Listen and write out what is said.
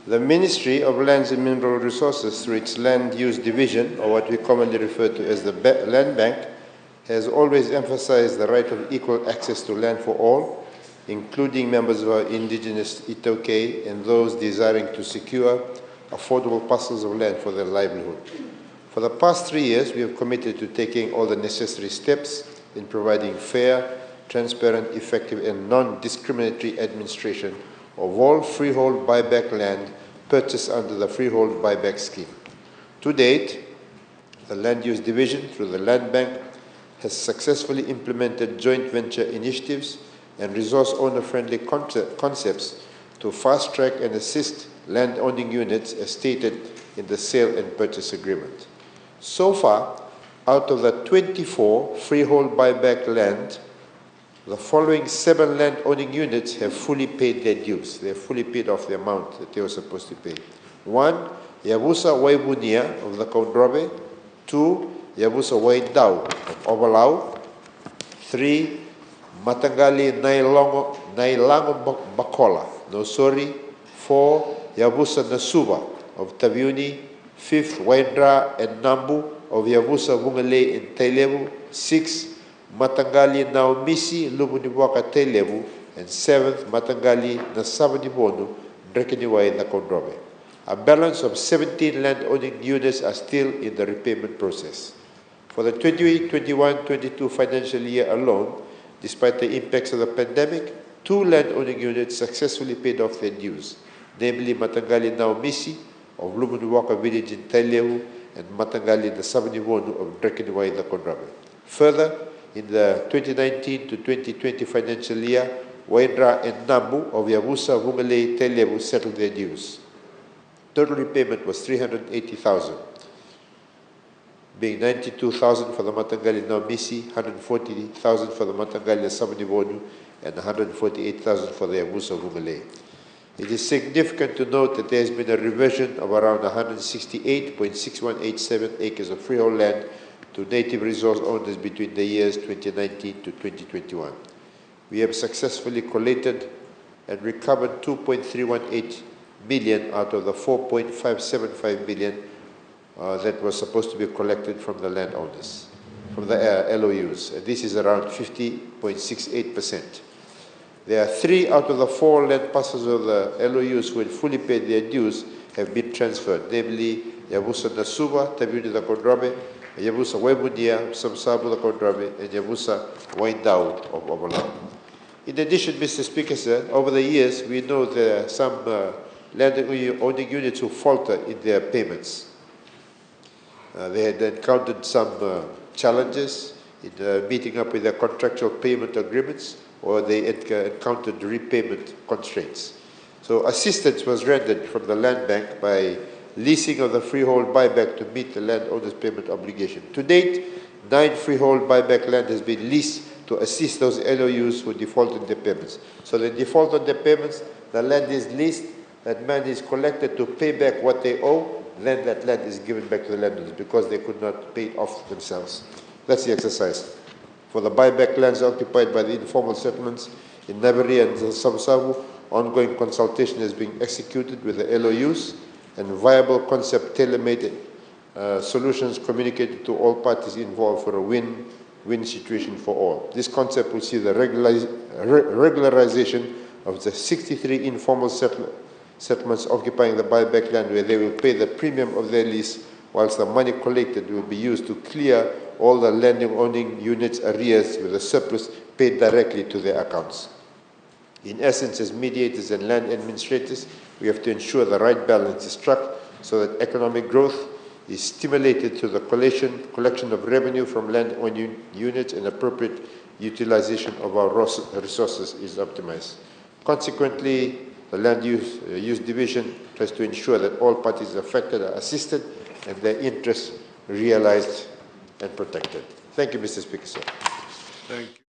The Ministry of Lands and Mineral Resources, through its Land Use Division, or what we commonly refer to as the Land Bank, has always emphasized the right of equal access to land for all, including members of our indigenous Itoke and those desiring to secure affordable parcels of land for their livelihood. For the past 3 years, we have committed to taking all the necessary steps in providing fair, transparent, effective, and non-discriminatory administration of all freehold buyback land purchased under the freehold buyback scheme. To date, the Land Use Division, through the Land Bank, has successfully implemented joint venture initiatives and resource owner-friendly concepts to fast-track and assist land-owning units as stated in the sale and purchase agreement. So far, out of the 24 freehold buyback land, the following 7 land-owning units have fully paid their dues. They have fully paid off the amount that they were supposed to pay. 1, Yabusa Waibunia of the Kaundrobe. 2, Yabusa Waidau of Ovalau. 3, Matangali Nailango Bakola, Nosori. 4, Yabusa Nasuba of Taviuni. 5th, Waindra and Nambu of Yabusa Vungale in Tailevu. 6, Matangali Naumisi Lubuniwaka Tailevu. And 7th, Matangali Nasabadibonu, Drekeniwai in the Kaundrobe. A balance of 17 land-owning units are still in the repayment process. For the 2021-22 financial year alone, despite the impacts of the pandemic, 2 land-owning units successfully paid off their dues, namely Matangali Naumisi of Lubuniwaka village in Tailevu and Matangali Nasabadibonu of Drekeniwai in the Kaundrobe. Further, in the 2019 to 2020 financial year, Waindra and Nambu of Yabusa Vungale Tailevu settled their dues. Total repayment was 380,000, being 92,000 for the Matangali Naumisi, 140,000 for the Matangali Nasabadibonu, and 148,000 for the Yabusa Vungale. It is significant to note that there has been a reversion of around 168.6187 acres of freehold land to native resource owners between the years 2019 to 2021. We have successfully collated and recovered 2.318 million out of the 4.575 billion that was supposed to be collected from the landowners, from the LOUs. This is around 50.68%. There are 3 out of the 4 land parcels of the LOUs who had fully paid their dues have been transferred, namely Yabusa Nasuba, Tabiuni the Kaundrobe, Yabusa Waibunia, Samsabu the Kaundrobe, and Yabusa Waindau of Ovalau. In addition, Mr. Speaker, sir, over the years, we know there are some land-owning units who falter in their payments. They had encountered some challenges in meeting up with their contractual payment agreements, or they encountered repayment constraints. So assistance was rendered from the Land Bank by leasing of the freehold buyback to meet the landowner's payment obligation. To date, 9 freehold buyback land has been leased to assist those LOUs who defaulted their payments. So they default on their payments, the land is leased, that money is collected to pay back what they owe, then that land is given back to the landowners because they could not pay it off themselves. That's the exercise. For the buyback lands occupied by the informal settlements in Nabari and Samsavu, ongoing consultation is being executed with the LOUs and viable concept tailor-made solutions communicated to all parties involved for a win-win situation for all. This concept will see the regularization of the 63 informal settlements occupying the buyback land, where they will pay the premium of their lease, whilst the money collected will be used to clear all the land-owning units' arrears with the surplus paid directly to their accounts. In essence, as mediators and land administrators, we have to ensure the right balance is struck so that economic growth is stimulated through the collection of revenue from land-owning units, and appropriate utilization of our resources is optimized. Consequently, the Land Use Division tries to ensure that all parties affected are assisted and their interests realized and protected. Thank you, Mr. Speaker, sir. Thank you.